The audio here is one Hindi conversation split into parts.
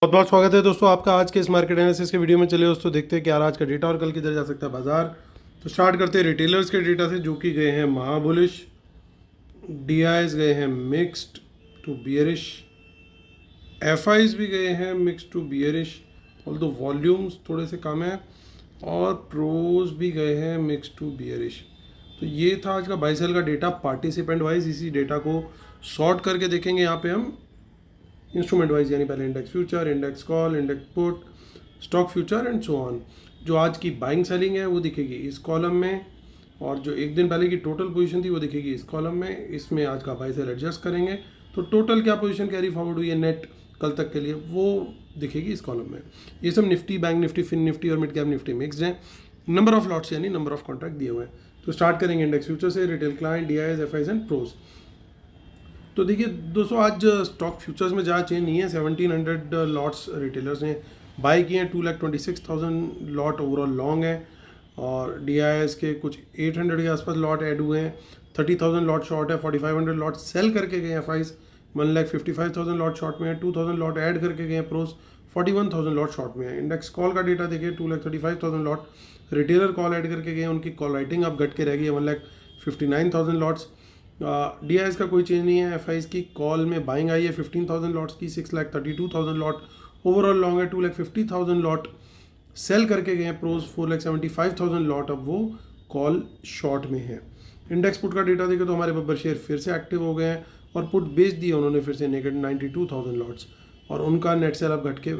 बहुत बहुत स्वागत है दोस्तों आपका आज के इस मार्केट एनालिसिस के वीडियो में। चले दोस्तों देखते हैं कि यार आज का डेटा और कल किधर जा सकता है बाजार। तो स्टार्ट करते हैं रिटेलर्स के डेटा से, जो कि गए हैं महाबुलिश। डीआईज गए हैं मिक्स्ड टू बियरिश, एफआईज भी गए हैं mixed to bearish although volumes थोड़े से कम है, और प्रोज भी गए हैं मिक्स्ड टू बियरिश। तो ये था आज का बाई सेल का डेटा पार्टिसिपेंट वाइज। इसी डेटा को सॉर्ट करके देखेंगे यहाँ पे हम इंस्ट्रूमेंट वाइज, यानी पहले index future, index call, index put, stock future and so on. जो आज की बाइंग सेलिंग है वो दिखेगी इस कॉलम में, और जो एक दिन पहले की टोटल पोजीशन थी वो दिखेगी इस कॉलम में। इसमें आज का बाई सेल एडजस्ट करेंगे तो टोटल क्या पोजीशन कैरी फॉरवर्ड हुई है नेट कल तक के लिए वो दिखेगी इस कॉलम में। ये सब Nifty, bank Nifty, fin Nifty और मिड कैप निफ्टी मिक्सड हैं। नंबर ऑफ लॉट्स यानी नंबर ऑफ कॉन्ट्रैक्ट दिए हुए हैं। तो स्टार्ट करेंगे इंडेक्स फ्यूचर से, retail client, DIIs, FIIs and pros. तो देखिए दोस्तों, आज स्टॉक फ्यूचर्स में ज़्यादा चेंज नहीं है। 1700 लॉट्स रिटेलर्स ने बाई किए हैं, 2,26,000 लॉट ओवरऑल लॉन्ग है, और डीआईएस के कुछ 800 के आसपास लॉट ऐड हुए हैं। 30,000 लॉट शॉर्ट है, 4,500 लॉट सेल करके गए हैं एफआईज, 1,55,000 लॉट शॉर्ट में है, 2,000 लॉट ऐड करके गए हैं प्रोज, 41,000 लॉट शॉर्ट में है। इंडेक्स कॉल का डेटा देखिए, 2,35,000 लॉट रिटेलर कॉल ऐड करके गए हैं, उनकी कॉल राइटिंग अब घट के रह गई है 1,59,000 लॉट्स। डीआईएस का कोई चेंज नहीं है। एफआईज की कॉल में बाइंग आई है 15,000 लॉट्स की, 6,32,000 लॉट ओवरऑल लॉन्ग है, 2,50,000 लॉट सेल करके गए हैं प्रोज, 4,75,000 लॉट अब वो कॉल शॉर्ट में है। इंडेक्स पुट का डेटा देखें तो हमारे बब्बर शेयर फिर से एक्टिव हो गए हैं, और पुट बेच दिए उन्होंने फिर से नेगेटिव 92,000 लॉट्स, और उनका नेट सेल अब घट के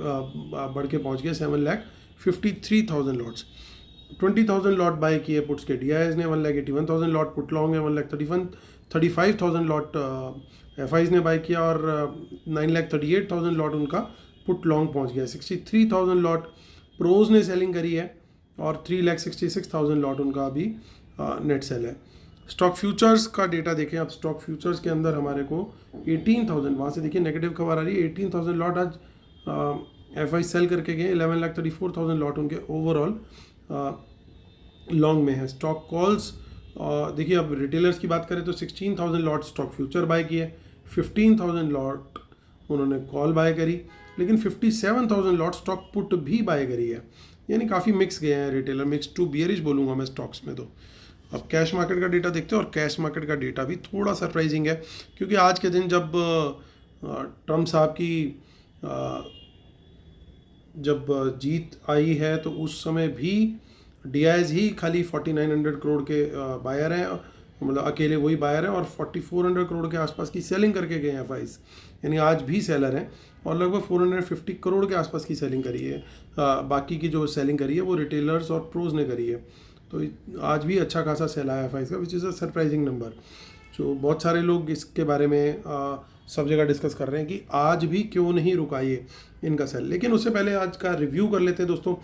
बढ़ के पहुँच गया 7,53,000 लॉट्स। 20,000 लॉट बाय किए पुट्स के डीआईएस ने, 1,81,000 लॉट पुट लॉन्ग है, 1,35,000 लॉट एफआईज ने बाय किया, और 9,38,000 लॉट उनका पुट लॉन्ग पहुंच गया। 63,000 लॉट प्रोज ने सेलिंग करी है, और 3,66,000 लॉट उनका अभी नेट सेल है। स्टॉक फ्यूचर्स का डेटा देखें आप। स्टॉक फ्यूचर्स के अंदर हमारे को 18,000, वहाँ से देखिए नेगेटिव खबर आ रही है, 18,000 लॉट आज एफआई सेल करके गए, 11,34,000 लॉट उनके ओवरऑल लॉन्ग में है। स्टॉक कॉल्स देखिए, अब रिटेलर्स की बात करें तो 16,000 लॉट स्टॉक फ्यूचर बाय किए, 15,000 लॉट उन्होंने कॉल बाय करी, लेकिन 57,000 लॉट स्टॉक पुट भी बाय करी है, यानी काफ़ी मिक्स गए हैं रिटेलर, मिक्स टू बियरिश बोलूँगा मैं स्टॉक्स में। तो अब कैश मार्केट का डेटा देखते हैं, और कैश मार्केट का डेटा भी थोड़ा सरप्राइजिंग है, क्योंकि आज के दिन जब ट्रम्प साहब की जब जीत आई है तो उस समय भी डीआईज ही खाली 4,900 करोड़ के बायर हैं, मतलब अकेले वही बायर हैं, और 4,400 करोड़ के आसपास की सेलिंग करके गए हैं एफआईज, यानी आज भी सेलर हैं, और लगभग 450 करोड़ के आसपास की सेलिंग करी है। बाकी की जो सेलिंग करी है वो रिटेलर्स और प्रोज ने करी है। तो आज भी अच्छा खासा सेल आया एफआईज का, which is a surprising number. तो बहुत सारे लोग इसके बारे में सब जगह डिस्कस कर रहे हैं कि आज भी क्यों नहीं रुका ये इनका सेल। लेकिन उससे पहले आज का रिव्यू कर लेते हैं दोस्तों।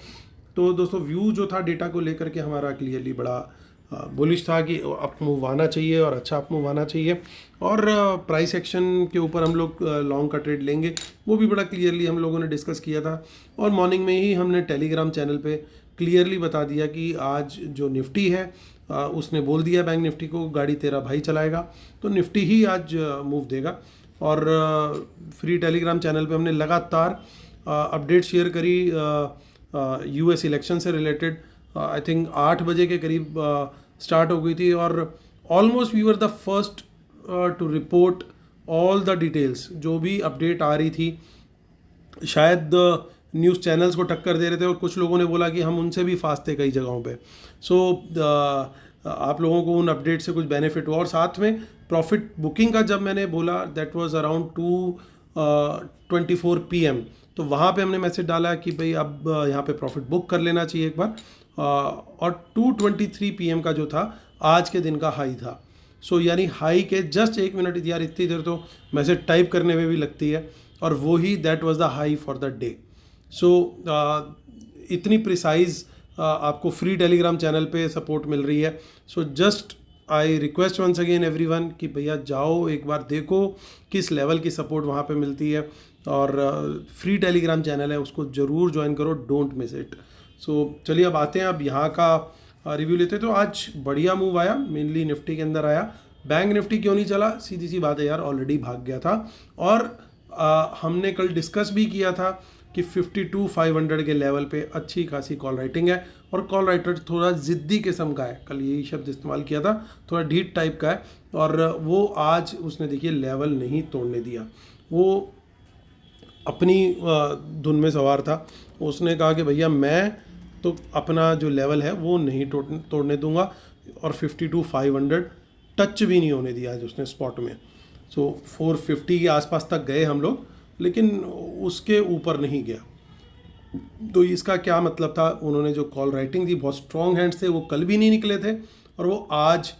तो दोस्तों व्यू जो था डेटा को लेकर के हमारा क्लियरली बड़ा बुलिश था कि अप मूव आना चाहिए, और अच्छा अप मूव आना चाहिए, और प्राइस एक्शन के ऊपर हम लोग लॉन्ग का ट्रेड लेंगे, वो भी बड़ा क्लियरली हम लोगों ने डिस्कस किया था। और मॉर्निंग में ही हमने टेलीग्राम चैनल पे क्लियरली बता दिया कि आज जो निफ्टी है उसने बोल दिया बैंक निफ्टी को, गाड़ी तेरा भाई चलाएगा, तो निफ्टी ही आज मूव देगा। और फ्री टेलीग्राम चैनल पे हमने लगातार अपडेट शेयर करी यूएस इलेक्शन से रिलेटेड। आई थिंक 8 बजे के करीब स्टार्ट हो गई थी, और almost we were the first to report all the details. जो भी अपडेट आ रही थी, शायद न्यूज़ चैनल्स को टक्कर दे रहे थे, और कुछ लोगों ने बोला कि हम उनसे भी फास्ट थे कई जगहों पे। सो आप लोगों को उन अपडेट से कुछ बेनिफिट हुआ। और साथ में प्रॉफिट बुकिंग का जब मैंने बोला, दैट वाज अराउंड 2:24 PM, तो वहाँ पे हमने मैसेज डाला कि भाई अब यहाँ पे प्रॉफिट बुक कर लेना चाहिए एक बार। और 2:23 PM का जो था आज के दिन का हाई था। सो यानी हाई के जस्ट 1 मिनट, यार इतनी देर तो मैसेज टाइप करने में भी लगती है, और वो ही that was the high for the day. So इतनी प्रिसाइज आपको फ्री टेलीग्राम चैनल पे सपोर्ट मिल रही है। So just I request once again everyone कि भैया जाओ एक बार देखो किस लेवल की सपोर्ट वहाँ पे मिलती है, और फ्री टेलीग्राम चैनल है उसको ज़रूर ज्वाइन करो, डोंट मिस इट। सो चलिए अब आते हैं, अब यहाँ का रिव्यू लेते हैं। तो आज बढ़िया मूव आया, मेनली निफ्टी के अंदर आया। बैंक निफ्टी क्यों नहीं चला, सीधी सी बात है यार, ऑलरेडी भाग गया था। और हमने कल डिस्कस भी किया था कि 52,500 के लेवल पे अच्छी खासी कॉल राइटिंग है, और कॉल राइटर थोड़ा ज़िद्दी किस्म का है, कल यही शब्द इस्तेमाल किया था, थोड़ा ढीठ टाइप का है, और वो आज उसने देखिए लेवल नहीं तोड़ने दिया, वो अपनी धुन में सवार था। उसने कहा कि भैया मैं तो अपना जो लेवल है वो नहीं तोड़ने दूंगा, और 52,500 टच भी नहीं होने दिया आज उसने स्पॉट में। सो 450 के आसपास तक गए हम लोग, लेकिन उसके ऊपर नहीं गया। तो इसका क्या मतलब था, उन्होंने जो कॉल राइटिंग दी बहुत स्ट्रॉन्ग हैंड्स थे, वो कल भी नहीं निकले थे और वो आज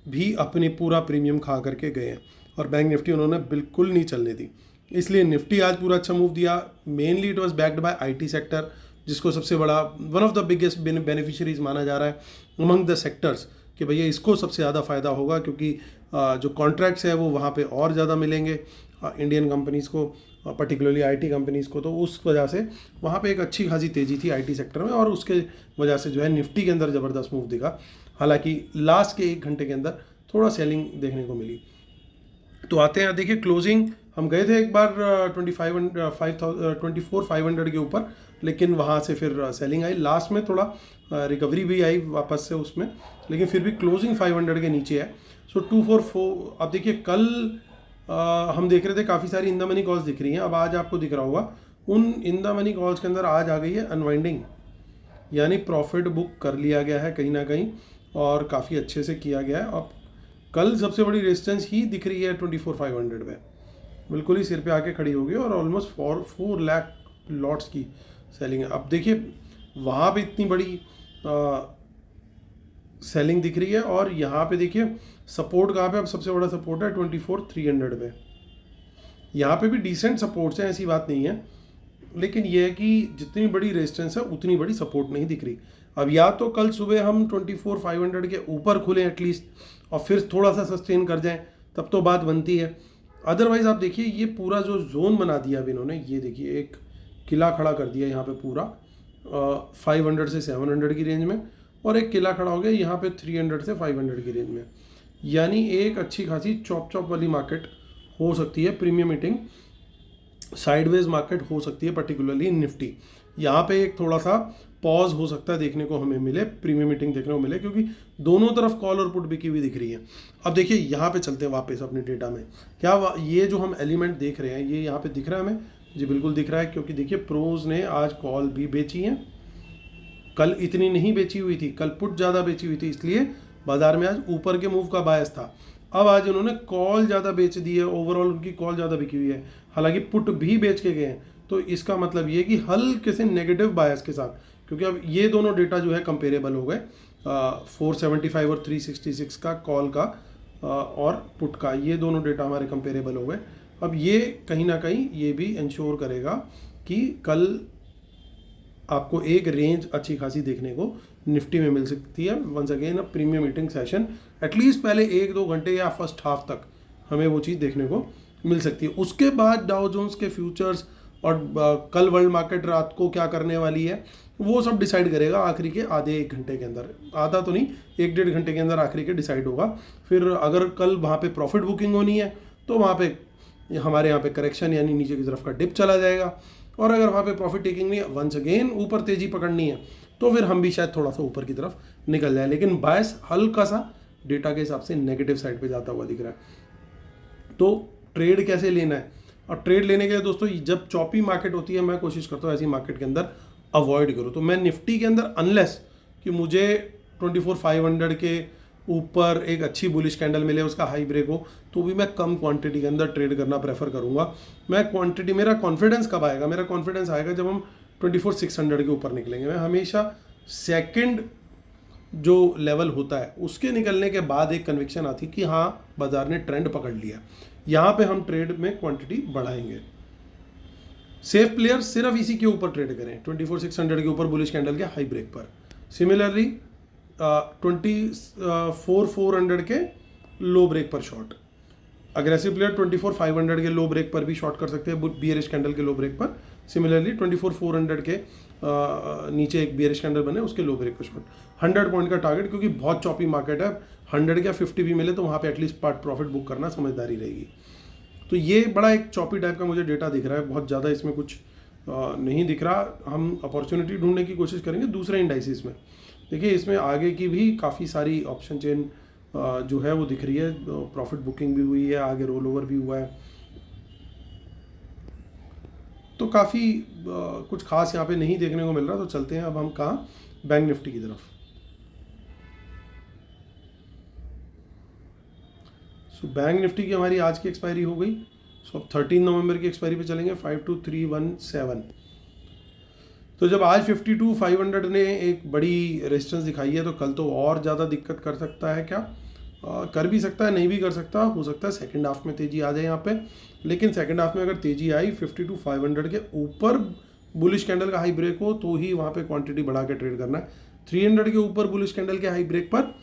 भी अपनी पूरा प्रीमियम खा करके गए हैं, और बैंक निफ्टी उन्होंने बिल्कुल नहीं चलने दी। इसलिए निफ्टी आज पूरा अच्छा मूव दिया। Mainly it was backed by IT sector, जिसको सबसे बड़ा one of the biggest beneficiaries माना जा रहा है अमंग द सेक्टर्स, कि भैया इसको सबसे ज़्यादा फ़ायदा होगा, क्योंकि जो कॉन्ट्रैक्ट्स है वो वहाँ पे और ज़्यादा मिलेंगे इंडियन कंपनीज़ को, पर्टिकुलरली आईटी कंपनीज़ को। तो उस वजह से वहाँ पे एक अच्छी खासी तेज़ी थी आईटी सेक्टर में, और उसके वजह से जो है निफ्टी के अंदर ज़बरदस्त मूव दिखा। हालांकि लास्ट के 1 घंटे के अंदर थोड़ा सेलिंग देखने को मिली। तो आते हैं, देखिए क्लोजिंग हम गए थे एक बार 24,500 के ऊपर, लेकिन वहाँ से फिर सेलिंग आई, लास्ट में थोड़ा रिकवरी भी आई वापस से उसमें, लेकिन फिर भी क्लोजिंग 500 के नीचे है। सो 244। अब देखिए कल हम देख रहे थे काफ़ी सारी इन द मनी कॉल्स दिख रही हैं, अब आज आपको दिख रहा होगा उन इन द मनी कॉल्स के अंदर आज आ गई है अनवाइंडिंग, यानी प्रॉफिट बुक कर लिया गया है कहीं ना कहीं, और काफ़ी अच्छे से किया गया है। अब कल सबसे बड़ी रेजिस्टेंस ही दिख रही है 24,500 में, बिल्कुल ही सिर पे आके खड़ी होगी, और ऑलमोस्ट 4 लाख लॉट्स की सेलिंग है। अब देखिए वहाँ पे इतनी बड़ी सेलिंग दिख रही है, और यहाँ पे देखिए सपोर्ट कहाँ पे, अब सबसे बड़ा सपोर्ट है 24,300 पे। यहाँ पे भी डिसेंट सपोर्ट्स हैं, ऐसी बात नहीं है, लेकिन यह है कि जितनी बड़ी रेजिस्टेंस है उतनी बड़ी सपोर्ट नहीं दिख रही। अब या तो कल सुबह हम 24,500 के ऊपर खुलें एटलीस्ट, और फिर थोड़ा सा सस्टेन कर जाएं, तब तो बात बनती है। अदरवाइज़ आप देखिए ये पूरा जो जोन बना दिया अब इन्होंने, ये देखिए एक किला खड़ा कर दिया यहाँ पे पूरा 500 से 700 की रेंज में, और एक किला खड़ा हो गया यहाँ पे 300 से 500 की रेंज में, यानी एक अच्छी खासी चॉप वाली मार्केट हो सकती है, प्रीमियम मीटिंग साइडवेज मार्केट हो सकती है, पर्टिकुलरली निफ्टी। यहाँ पे एक थोड़ा सा पॉज हो सकता है देखने को हमें मिले, प्रीमियम मीटिंग देखने को मिले, क्योंकि दोनों तरफ कॉल और पुट बिकी हुई दिख रही है। अब देखिए यहाँ पे चलते हैं वापस अपने डेटा में, क्या ये जो हम एलिमेंट देख रहे हैं ये यहाँ पे दिख रहा है हमें? जी बिल्कुल दिख रहा है, क्योंकि देखिए प्रोज ने आज कॉल भी बेची है, कल इतनी नहीं बेची हुई थी, कल पुट ज़्यादा बेची हुई थी, इसलिए बाजार में आज ऊपर के मूव का बायस था। अब आज उन्होंने कॉल ज़्यादा बेच दी है, ओवरऑल उनकी कॉल ज़्यादा बिकी हुई है, हालांकि पुट भी बेच के गए हैं। तो इसका मतलब ये कि हल्के से नेगेटिव बायस के साथ, क्योंकि अब ये दोनों डेटा जो है कंपेरेबल हो गए, 475 और 366 का कॉल का और पुट का, ये दोनों डेटा हमारे कंपेरेबल हो गए। अब ये कहीं ना कहीं ये भी इंश्योर करेगा कि कल आपको एक रेंज अच्छी खासी देखने को निफ्टी में मिल सकती है। Once again a premium meeting session, at least पहले 1-2 घंटे या फर्स्ट हाफ तक हमें वो चीज़ देखने को मिल सकती है। उसके बाद डाउ जोन्स के फ्यूचर्स और कल वर्ल्ड मार्केट रात को क्या करने वाली है वो सब डिसाइड करेगा आखिरी के आधे 1 घंटे के अंदर, आधा तो नहीं 1-1.5 घंटे के अंदर आखिरी के डिसाइड होगा। फिर अगर कल वहाँ पे प्रॉफिट बुकिंग होनी है तो वहाँ पे हमारे यहाँ पे करेक्शन यानी नीचे की तरफ का डिप चला जाएगा, और अगर वहाँ पे प्रॉफिट टेकिंग नहीं है, वंस अगेन ऊपर तेज़ी पकड़नी है, तो फिर हम भी शायद थोड़ा सा ऊपर की तरफ निकल जाए। लेकिन बायस हल्का सा डेटा के हिसाब से नेगेटिव साइड पे जाता हुआ दिख रहा है। तो ट्रेड कैसे लेना है, और ट्रेड लेने के लिए दोस्तों जब चॉपी मार्केट होती है मैं कोशिश करता हूँ ऐसी मार्केट के अंदर अवॉइड करूँ। तो मैं निफ्टी के अंदर अनलेस कि मुझे 24,500 के ऊपर एक अच्छी बुलिश कैंडल मिले, उसका हाई ब्रेक हो, तो भी मैं कम क्वांटिटी के अंदर ट्रेड करना प्रेफर करूँगा। मैं क्वांटिटी, मेरा कॉन्फिडेंस कब आएगा? मेरा कॉन्फिडेंस आएगा जब हम 24,600 के ऊपर निकलेंगे। मैं हमेशा सेकंड जो लेवल होता है उसके निकलने के बाद एक कन्विक्शन आती कि हाँ बाजार ने ट्रेंड पकड़ लिया, यहाँ पे हम ट्रेड में क्वांटिटी बढ़ाएंगे। सेफ प्लेयर सिर्फ इसी के ऊपर ट्रेड करें, 24,600 के ऊपर बुलिश कैंडल के हाई ब्रेक पर। सिमिलरली 24,400 के लो ब्रेक पर शॉर्ट। अग्रेसिव प्लेयर 24,500 के लो ब्रेक पर भी शॉर्ट कर सकते हैं, बियरिश कैंडल के लो ब्रेक पर। सिमिलरली 24,400 के नीचे एक बियरिश कैंडल बने उसके लो ब्रेक पर शॉर्ट। 100 पॉइंट का टारगेट, क्योंकि बहुत चॉपी मार्केट है, 100 या 50 भी मिले तो वहाँ पे एटलीस्ट पार्ट प्रॉफिट बुक करना समझदारी रहेगी। तो ये बड़ा एक चॉपी टाइप का मुझे डेटा दिख रहा है, बहुत ज़्यादा इसमें कुछ नहीं दिख रहा, हम अपॉर्चुनिटी ढूंढने की कोशिश करेंगे दूसरे इंडाइसिस में। देखिए इसमें आगे की भी काफ़ी सारी ऑप्शन चेन जो है वो दिख रही है, प्रॉफिट बुकिंग भी हुई है, आगे रोल ओवर भी हुआ है, तो काफ़ी कुछ खास यहाँ पे नहीं देखने को मिल रहा। तो चलते हैं अब हम कहाँ, बैंक निफ्टी की तरफ। सो बैंक निफ्टी की हमारी आज की एक्सपायरी हो गई। सो अब 13 नवंबर की एक्सपायरी पे चलेंगे, 52317। तो जब आज 52,500 ने एक बड़ी रेजिस्टेंस दिखाई है, तो कल तो और ज़्यादा दिक्कत कर सकता है क्या? कर भी सकता है, नहीं भी कर सकता, हो सकता है सेकंड हाफ में तेज़ी आ जाए यहाँ पे। लेकिन सेकंड हाफ में अगर तेज़ी आई 52,500 के ऊपर बुलिश कैंडल का हाई ब्रेक हो, तो ही वहाँ पे क्वांटिटी बढ़ा के ट्रेड करना है। 300 के ऊपर बुलिश कैंडल के हाई ब्रेक पर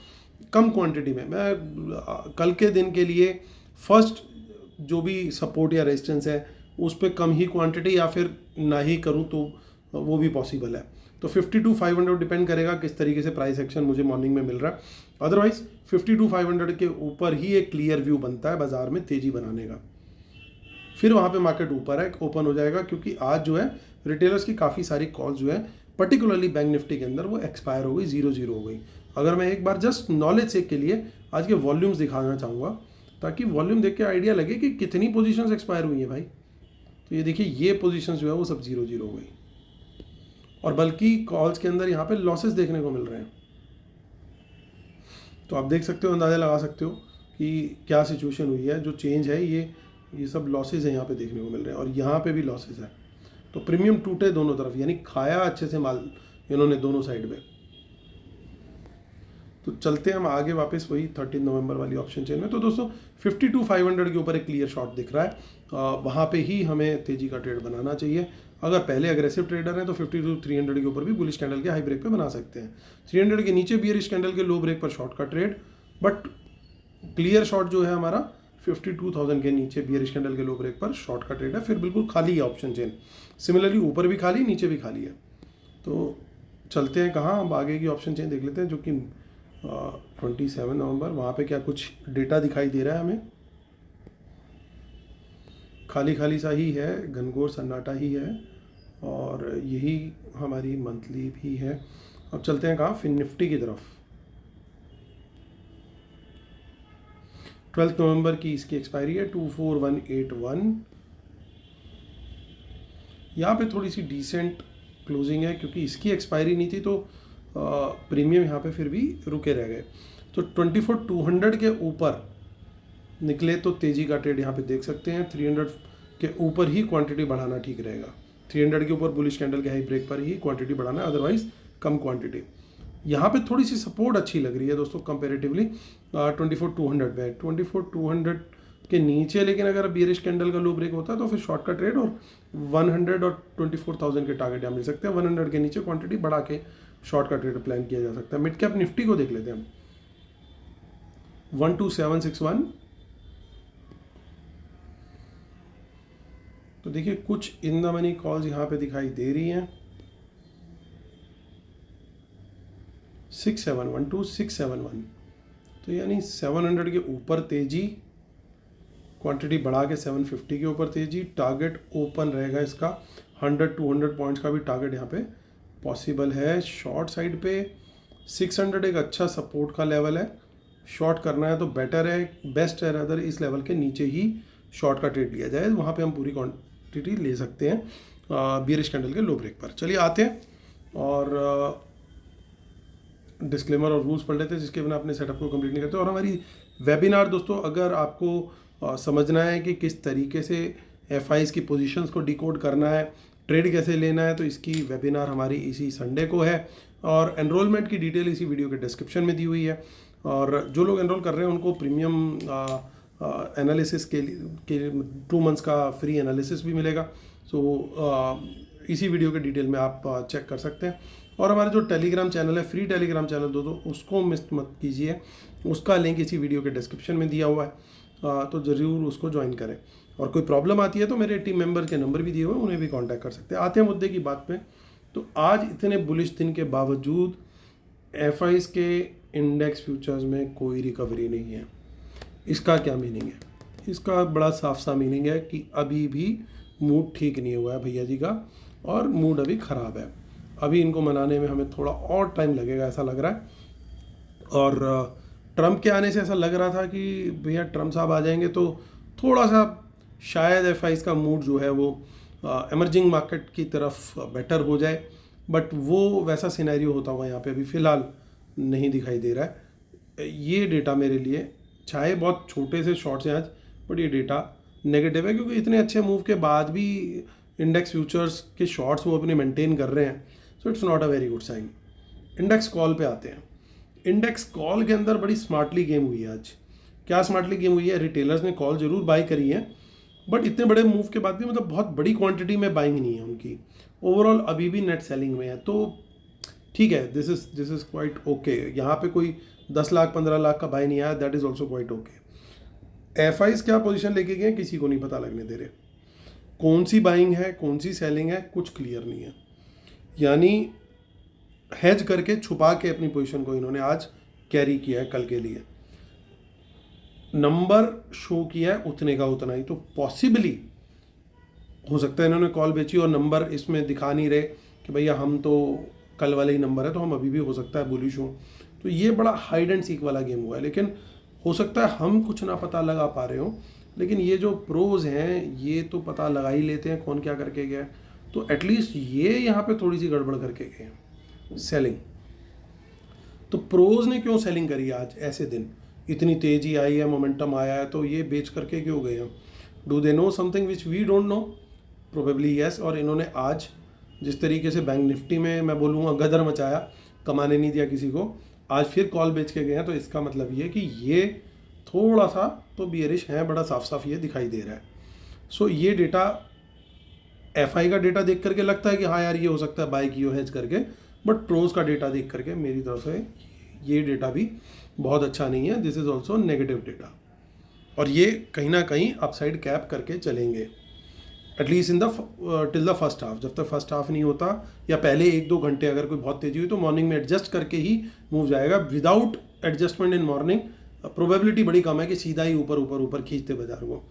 कम क्वांटिटी में, मैं कल के दिन के लिए फर्स्ट जो भी सपोर्ट या रेजिस्टेंस है उस पर कम ही क्वांटिटी या फिर ना ही करूँ तो वो भी पॉसिबल है। तो 52,500 डिपेंड करेगा किस तरीके से प्राइस एक्शन मुझे मॉर्निंग में मिल रहा है। अदरवाइज 52,500 के ऊपर ही एक क्लियर व्यू बनता है बाजार में तेजी बनाने का, फिर वहाँ पे मार्केट ऊपर है ओपन हो जाएगा, क्योंकि आज जो है रिटेलर्स की काफ़ी सारी कॉल्स जो है पर्टिकुलरली बैंक निफ्टी के अंदर वो एक्सपायर हो गई, 0-0 हो गई। अगर मैं एक बार जस्ट नॉलेज चेक के लिए आज के वॉल्यूम्स दिखाना चाहूँगा, ताकि वॉल्यूम देख के आइडिया लगे कि कितनी पोजीशंस एक्सपायर हुई है भाई। तो ये देखिए, ये पोजीशंस जो है वो सब 0-0 हो गई, और बल्कि कॉल्स के अंदर यहाँ पे लॉसेस देखने को मिल रहे हैं। तो आप देख सकते हो, अंदाज़ा लगा सकते हो कि क्या सिचुएशन हुई है। जो चेंज है ये सब लॉसेज हैं यहाँ पे देखने को मिल रहे हैं, और यहाँ पे भी लॉसेज है। तो प्रीमियम टूटे दोनों तरफ, यानी खाया अच्छे से माल इन्होंने दोनों साइड में। तो चलते हैं हम आगे वापस वही 13 नवंबर वाली ऑप्शन चेन में। तो दोस्तों 52,500 के ऊपर एक क्लियर शॉट दिख रहा है, वहाँ पे ही हमें तेज़ी का ट्रेड बनाना चाहिए। अगर पहले अग्रेसिव ट्रेडर हैं तो 52,300 के ऊपर भी बुलिश कैंडल के हाई ब्रेक पे बना सकते हैं। 300 के नीचे बियरिश कैंडल के लो ब्रेक पर शॉर्ट का ट्रेड, बट क्लियर शॉट जो है हमारा 52,000 के नीचे बियरिश कैंडल के लो ब्रेक पर शॉर्ट का ट्रेड है, फिर बिल्कुल खाली है ऑप्शन चेन। सिमिलरली ऊपर भी खाली, नीचे भी खाली है। तो चलते हैं कहाँ, हम आगे की ऑप्शन चेन देख लेते हैं, जो कि 27 नवंबर, वहाँ पे क्या कुछ डेटा दिखाई दे रहा है हमें? खाली खाली सा ही है, घनघोर सन्नाटा ही है, और यही हमारी मंथली भी है। अब चलते हैं कहाँ, फिन निफ्टी की तरफ। 12 नवंबर की इसकी एक्सपायरी है, 24,181। यहाँ पे थोड़ी सी डिसेंट क्लोजिंग है, क्योंकि इसकी एक्सपायरी नहीं थी, तो प्रीमियम यहाँ पे फिर भी रुके रह गए। तो 24,200 के ऊपर निकले तो तेज़ी का ट्रेड यहाँ पे देख सकते हैं। 300 के ऊपर ही क्वांटिटी बढ़ाना ठीक रहेगा। 300 के ऊपर बुलिश कैंडल के हाई ब्रेक पर ही क्वांटिटी बढ़ाना है, अदरवाइज कम क्वांटिटी। यहाँ पे थोड़ी सी सपोर्ट अच्छी लग रही है दोस्तों कंपेरेटिवली 24,200 में। 24,200 के नीचे लेकिन अगर बियरिश कैंडल का लो ब्रेक होता है तो फिर शॉर्ट का ट्रेड, और 100 और 24,000 के टारगेट यहाँ मिल सकते हैं। 100 के नीचे क्वांटिटी बढ़ा के शॉर्ट का ट्रेड प्लान किया जा सकता है। मिड कैप निफ्टी को देख लेते हैं हम, 12761। तो देखिए कुछ इन द मनी कॉल्स यहाँ पे दिखाई दे रही हैं, 6712 तो यानी 700 के ऊपर तेजी, क्वांटिटी बढ़ा के 750 के ऊपर तेजी। टारगेट ओपन रहेगा इसका, 100-200 पॉइंट्स का भी टारगेट यहाँ पे पॉसिबल है। शॉर्ट साइड पे 600 एक अच्छा सपोर्ट का लेवल है, शॉर्ट करना है तो बेटर है, बेस्ट है अदर इस लेवल के नीचे ही शॉर्ट का ट्रेड लिया जाए, वहाँ पे हम पूरी क्वांटिटी ले सकते हैं बियरिश कैंडल के लो ब्रेक पर। चलिए आते हैं और डिस्क्लेमर और रूल्स पढ़ लेते हैं, जिसके बिना अपने सेटअप को कंप्लीट नहीं करते। और हमारी वेबिनार दोस्तों, अगर आपको समझना है कि किस तरीके से एफआईज की पोजीशंस को डिकोड करना है, ट्रेड कैसे लेना है, तो इसकी वेबिनार हमारी इसी संडे को है, और एनरोलमेंट की डिटेल इसी वीडियो के डिस्क्रिप्शन में दी हुई है। और जो लोग एनरोल कर रहे हैं उनको प्रीमियम एनालिसिस के 2 मंथ्स का फ्री एनालिसिस भी मिलेगा। सो इसी वीडियो के डिटेल में आप चेक कर सकते हैं। और हमारा जो टेलीग्राम चैनल है, फ्री टेलीग्राम चैनल दोस्तों, उसको मिस मत कीजिए, उसका लिंक इसी वीडियो के डिस्क्रिप्शन में दिया हुआ है, तो ज़रूर उसको ज्वाइन करें। और कोई प्रॉब्लम आती है तो मेरे टीम मेंबर के नंबर भी दिए हुए हैं, उन्हें भी कांटेक्ट कर सकते हैं। आते हैं मुद्दे की बात पे। तो आज इतने बुलिश दिन के बावजूद एफआईज के इंडेक्स फ्यूचर्स में कोई रिकवरी नहीं है। इसका क्या मीनिंग है? इसका बड़ा साफ सा मीनिंग है कि अभी भी मूड ठीक नहीं हुआ है भैया जी का। और मूड अभी ख़राब है। अभी इनको मनाने में हमें थोड़ा और टाइम लगेगा ऐसा लग रहा है। और ट्रम्प के आने से ऐसा लग रहा था कि भैया ट्रम्प साहब आ जाएंगे तो थोड़ा सा शायद एफ का मूड जो है वो एमर्जिंग मार्केट की तरफ बेटर हो जाए, बट वो वैसा सिनेरियो होता हुआ यहाँ पे अभी फ़िलहाल नहीं दिखाई दे रहा है। ये डेटा मेरे लिए चाहे बहुत छोटे से शॉर्ट्स हैं आज, बट ये डेटा नेगेटिव है, क्योंकि इतने अच्छे मूव के बाद भी इंडेक्स फ्यूचर्स के शॉर्ट्स वो अपने मेंटेन कर रहे हैं, so it's not a very good sign. Index call पे आते हैं। इंडेक्स कॉल के अंदर बड़ी स्मार्टली गेम हुई है आज। क्या स्मार्टली गेम हुई है? रिटेलर्स ने कॉल जरूर बाई करी है, बट इतने बड़े मूव के बाद भी मतलब बहुत बड़ी क्वांटिटी में बाइंग नहीं है उनकी। ओवरऑल अभी भी नेट सेलिंग में है, तो ठीक है, दिस इज़ क्वाइट ओके। यहाँ पे कोई 10 लाख 15 लाख का बाई नहीं आया, that is also quite okay. F क्या पोजीशन लेके गए किसी को नहीं पता लगने दे रहे। कौन सी बाइंग है कौन सी सेलिंग है कुछ क्लियर नहीं है। यानी हेज करके छुपा के अपनी पोजीशन को इन्होंने आज कैरी किया है कल के लिए। नंबर शो किया है उतने का उतना ही, तो पॉसिबली हो सकता है इन्होंने कॉल बेची और नंबर इसमें दिखा नहीं रहे कि भैया हम तो कल वाले ही नंबर है, तो हम अभी भी हो सकता है बुलिश हों। तो ये बड़ा हाइड एंड सीक वाला गेम हुआ है, लेकिन हो सकता है हम कुछ ना पता लगा पा रहे हो, लेकिन ये जो प्रोज हैं ये तो पता लगा ही लेते हैं कौन क्या करके गया। तो एटलीस्ट ये यहाँ पे थोड़ी सी गड़बड़ करके गए हैं सेलिंग। तो प्रोज ने क्यों सेलिंग करी आज ऐसे दिन? इतनी तेजी आई है, मोमेंटम आया है, तो ये बेच करके क्यों गए हैं? Do they know something which we don't know? Probably yes. और इन्होंने आज जिस तरीके से बैंक निफ्टी में मैं बोलूँगा गदर मचाया, कमाने नहीं दिया किसी को, आज फिर कॉल बेच के गए हैं, तो इसका मतलब ये कि ये थोड़ा सा तो बियरिश है, बड़ा साफ साफ ये दिखाई दे रहा है। सो ये डेटा एफआई का डेटा देख करके लगता है कि हाँ यार ये हो सकता है बाय की हो हेज करके, बट प्रोज का डेटा देख करके मेरी तरफ से ये डेटा भी बहुत अच्छा नहीं है। This is also negative data, और ये कहीं ना कहीं अपसाइड कैप करके चलेंगे at least in the till the first half. जब तक फर्स्ट हाफ नहीं होता या पहले 1-2 घंटे अगर कोई बहुत तेजी हुई तो मॉर्निंग में एडजस्ट करके ही मूव जाएगा। Without adjustment in morning probability बड़ी कम है कि सीधा ही ऊपर ऊपर ऊपर खींचते बाजार को।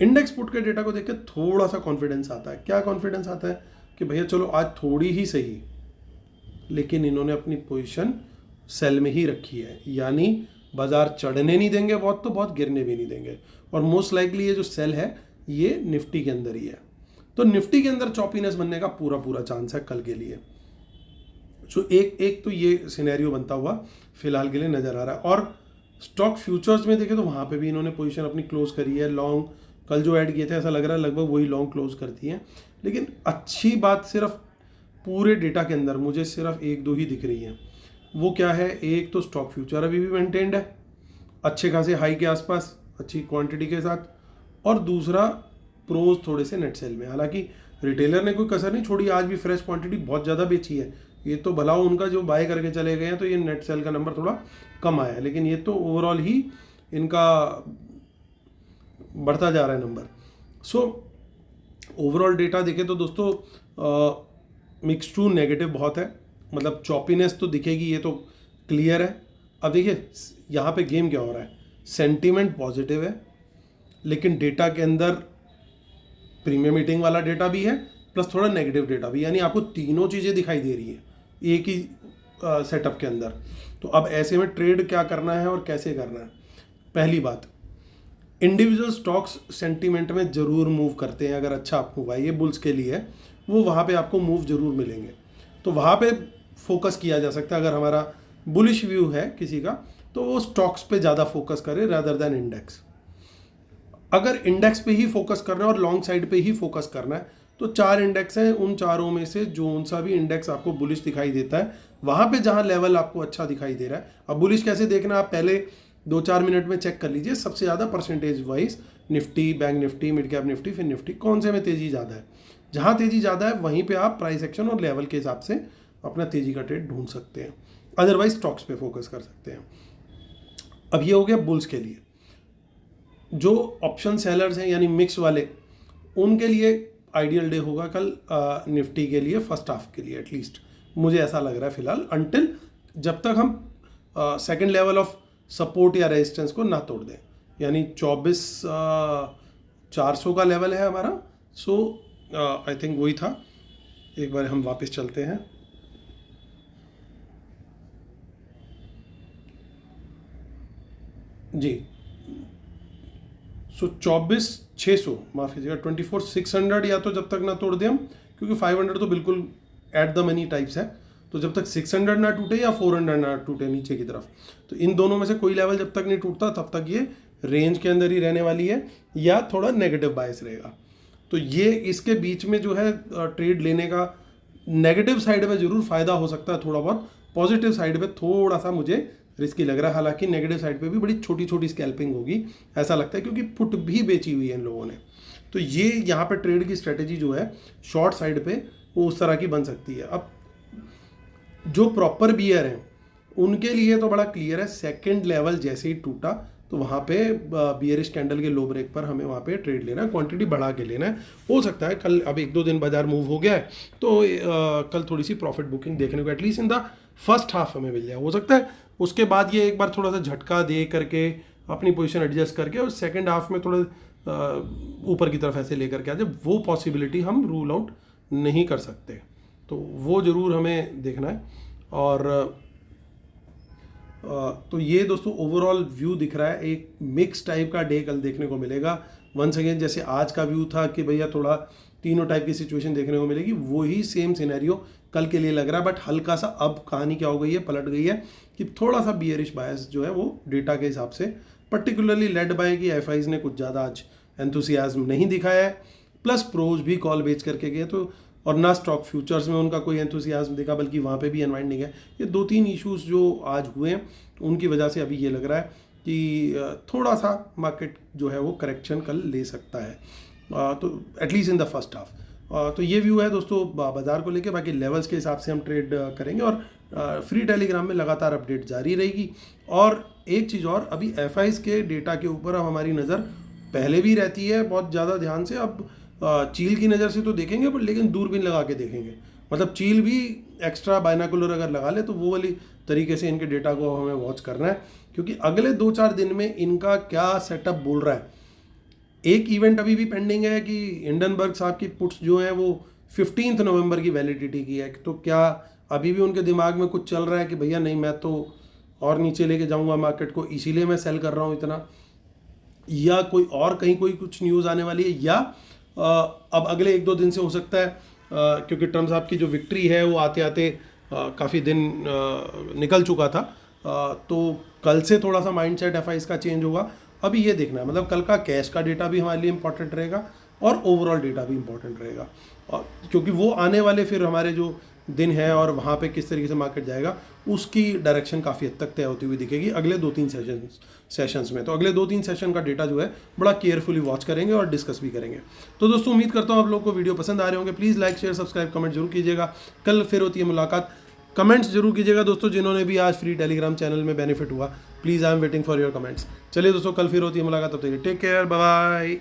इंडेक्स पुट के डेटा को देख के थोड़ा सा कॉन्फिडेंस आता है। क्या कॉन्फिडेंस आता है? कि भैया चलो आज थोड़ी ही सही, लेकिन इन्होंने अपनी पोजीशन सेल में ही रखी है, यानी बाजार चढ़ने नहीं देंगे बहुत, तो बहुत गिरने भी नहीं देंगे। और मोस्ट लाइकली ये जो सेल है ये निफ्टी के अंदर ही है, तो निफ्टी के अंदर चॉपीनेस बनने का पूरा पूरा चांस है कल के लिए। सो एक तो ये सिनेरियो बनता हुआ फिलहाल के लिए नजर आ रहा है। और स्टॉक फ्यूचर्स में देखें तो वहाँ पे भी इन्होंने पोजीशन अपनी क्लोज करी है। लॉन्ग कल जो ऐड किए थे ऐसा लग रहा है लगभग वही लॉन्ग क्लोज करती है। लेकिन अच्छी बात सिर्फ पूरे डेटा के अंदर मुझे सिर्फ 1-2 ही दिख रही है। वो क्या है? एक तो स्टॉक फ्यूचर अभी भी मेंटेन्ड है अच्छे खासे हाई के आसपास अच्छी क्वांटिटी के साथ, और दूसरा प्रोज थोड़े से नेट सेल में। हालांकि रिटेलर ने कोई कसर नहीं छोड़ी, आज भी फ्रेश क्वांटिटी बहुत ज़्यादा बेची है। ये तो भला उनका जो बाय करके चले गए हैं तो ये नेट सेल का नंबर थोड़ा कम आया है, लेकिन ये तो ओवरऑल ही इनका बढ़ता जा रहा है नंबर। सो ओवरऑल डेटा देखें तो दोस्तों मिक्स टू नेगेटिव बहुत है, मतलब चॉपीनेस तो दिखेगी, ये तो क्लियर है। अब देखिए यहाँ पे गेम क्या हो रहा है, सेंटीमेंट पॉजिटिव है लेकिन डेटा के अंदर प्रीमियम मीटिंग वाला डेटा भी है प्लस थोड़ा नेगेटिव डेटा भी, यानी आपको तीनों चीज़ें दिखाई दे रही है एक ही सेटअप के अंदर। तो अब ऐसे में ट्रेड क्या करना है और कैसे करना है? पहली बात, इंडिविजुअल स्टॉक्स सेंटीमेंट में ज़रूर मूव करते हैं। अगर अच्छा आप मूव आइए बुल्स के लिए, वो वहाँ पे आपको मूव ज़रूर मिलेंगे, तो वहाँ पे फोकस किया जा सकता है। अगर हमारा बुलिश व्यू है किसी का तो वो स्टॉक्स पे ज़्यादा फोकस करे रादर देन इंडेक्स। अगर इंडेक्स पे ही फोकस करना है और लॉन्ग साइड पे ही फोकस करना है तो 4 इंडेक्स हैं, उन चारों में से जो सा भी इंडेक्स आपको बुलिश दिखाई देता है वहाँ पे जहाँ लेवल आपको अच्छा दिखाई दे रहा है। अब बुलिश कैसे देखना, आप पहले 2-4 मिनट में चेक कर लीजिए सबसे ज़्यादा percentage wise Nifty, bank Nifty, mid cap Nifty, फिर निफ्टी, कौन से में तेज़ी ज़्यादा है। जहाँ तेज़ी ज़्यादा है वहीं पे आप प्राइस एक्शन और लेवल के हिसाब से अपना तेज़ी का ट्रेड ढूंढ सकते हैं, अदरवाइज स्टॉक्स पे फोकस कर सकते हैं। अब ये हो गया बुल्स के लिए। जो ऑप्शन सेलर्स हैं यानी मिक्स वाले, उनके लिए आइडियल डे होगा कल निफ्टी के लिए, फर्स्ट हाफ के लिए एटलीस्ट, मुझे ऐसा लग रहा है फिलहाल, अनटिल जब तक हम सेकंड लेवल ऑफ सपोर्ट या रेजिस्टेंस को ना तोड़ दें, यानी 24,400 का लेवल है हमारा। सो आई थिंक वही था एक बार हम वापस चलते हैं। जी, सो 24,600 माफ़ कीजिएगा 24,600 या तो जब तक ना तोड़ दें हम, क्योंकि 500 तो बिल्कुल एट द मनी टाइप्स है, तो जब तक 600 ना टूटे या 400 ना टूटे नीचे की तरफ, तो इन दोनों में से कोई लेवल जब तक नहीं टूटता तब तक ये रेंज के अंदर ही रहने वाली है या थोड़ा नेगेटिव बायस रहेगा। तो ये इसके बीच में जो है ट्रेड लेने का नेगेटिव साइड में ज़रूर फ़ायदा हो सकता है थोड़ा बहुत, पॉजिटिव साइड पे थोड़ा सा मुझे रिस्की लग रहा है। हालांकि नेगेटिव साइड पे भी बड़ी छोटी छोटी स्कैल्पिंग होगी ऐसा लगता है, क्योंकि पुट भी बेची हुई है इन लोगों ने। तो ये यहाँ पे ट्रेड की स्ट्रेटेजी जो है शॉर्ट साइड पे वो उस तरह की बन सकती है। अब जो प्रॉपर बियर हैं उनके लिए तो बड़ा क्लियर है, सेकेंड लेवल जैसे ही टूटा तो वहाँ पे बियरिश कैंडल के लो ब्रेक पर हमें वहाँ पे ट्रेड लेना है, क्वांटिटी बढ़ा के लेना है। हो सकता है कल, अब 1-2 दिन बाजार मूव हो गया है तो कल थोड़ी सी प्रॉफिट बुकिंग देखने को at least in the first half हमें मिल जाए। हो सकता है उसके बाद ये एक बार थोड़ा सा झटका दे करके अपनी पोजीशन एडजस्ट करके और सेकेंड हाफ में थोड़ा ऊपर की तरफ ऐसे लेकर के आ जाए, वो पॉसिबिलिटी हम रूल आउट नहीं कर सकते, तो वो ज़रूर हमें देखना है। और तो ये दोस्तों ओवरऑल व्यू दिख रहा है, एक मिक्स टाइप का डे कल देखने को मिलेगा। वंस अगेन जैसे आज का व्यू था कि भैया थोड़ा तीनों टाइप की सिचुएशन देखने को मिलेगी, वही सेम सिनेरियो कल के लिए लग रहा है। बट हल्का सा अब कहानी क्या हो गई है, पलट गई है कि थोड़ा सा बियरिश बायस जो है वो डेटा के हिसाब से, पर्टिकुलरली लेड बाय की एफआईज ने कुछ ज़्यादा आज एंथुसियाज्म नहीं दिखाया है, प्लस प्रोज भी कॉल बेच करके गए, तो और ना स्टॉक फ्यूचर्स में उनका कोई एंथुसियाज्म दिखा, बल्कि वहाँ पे भी अनवाइंडिंग है। ये 2-3 इश्यूज जो आज हुए हैं उनकी वजह से अभी ये लग रहा है कि थोड़ा सा मार्केट जो है वो करेक्शन कल ले सकता है, तो at least in the first half. तो ये व्यू है दोस्तों बाजार को लेके। बाकी लेवल्स के हिसाब से हम ट्रेड करेंगे और फ्री टेलीग्राम में लगातार अपडेट जारी रहेगी। और एक चीज़ और, अभी एफआईज के डेटा के ऊपर अब हमारी नज़र पहले भी रहती है बहुत ज़्यादा ध्यान से, अब चील की नज़र से तो देखेंगे पर लेकिन दूरबीन लगा के देखेंगे, मतलब चील भी एक्स्ट्रा बायनाकुलर अगर लगा ले तो वो वाली तरीके से इनके डेटा को हमें वॉच करना है, क्योंकि अगले 2-4 दिन में इनका क्या सेटअप बोल रहा है। एक इवेंट अभी भी पेंडिंग है कि हिंडनबर्ग साहब की पुट्स जो है वो 15 नवंबर की वैलिडिटी की है, तो क्या अभी भी उनके दिमाग में कुछ चल रहा है कि भैया नहीं मैं तो और नीचे लेके जाऊंगा मार्केट को, इसीलिए मैं सेल कर रहा हूँ इतना, या कोई और कहीं कोई कुछ न्यूज़ आने वाली है, या अब अगले 1-2 दिन से हो सकता है क्योंकि ट्रम्प साहब की जो विक्ट्री है वो आते आते काफ़ी दिन निकल चुका था, तो कल से थोड़ा सा माइंडसेट एफआईज का चेंज होगा। अभी ये देखना है, मतलब कल का कैश का डेटा भी हमारे लिए इंपॉर्टेंट रहेगा और ओवरऑल डेटा भी इंपॉर्टेंट रहेगा, और क्योंकि वो आने वाले फिर हमारे जो दिन है और वहाँ पे किस तरीके से मार्केट जाएगा उसकी डायरेक्शन काफ़ी हद तक तय होती हुई दिखेगी अगले 2-3 सेशंस में। तो अगले 2-3 सेशन का डेटा जो है बड़ा केयरफुली वॉच करेंगे और डिस्कस भी करेंगे। तो दोस्तों उम्मीद करता हूँ आप लोग को वीडियो पसंद आ रहे होंगे। Please like share subscribe comment जरूर कीजिएगा। कल फिर होती है मुलाकात। कमेंट्स जरूर कीजिएगा दोस्तों, जिन्होंने भी आज फ्री टेलीग्राम चैनल में बेनिफिट हुआ, please I am waiting for your comments. चलिए दोस्तों कल फिर होती है मुलाकात, तब तक टेक केयर, बाय बाय।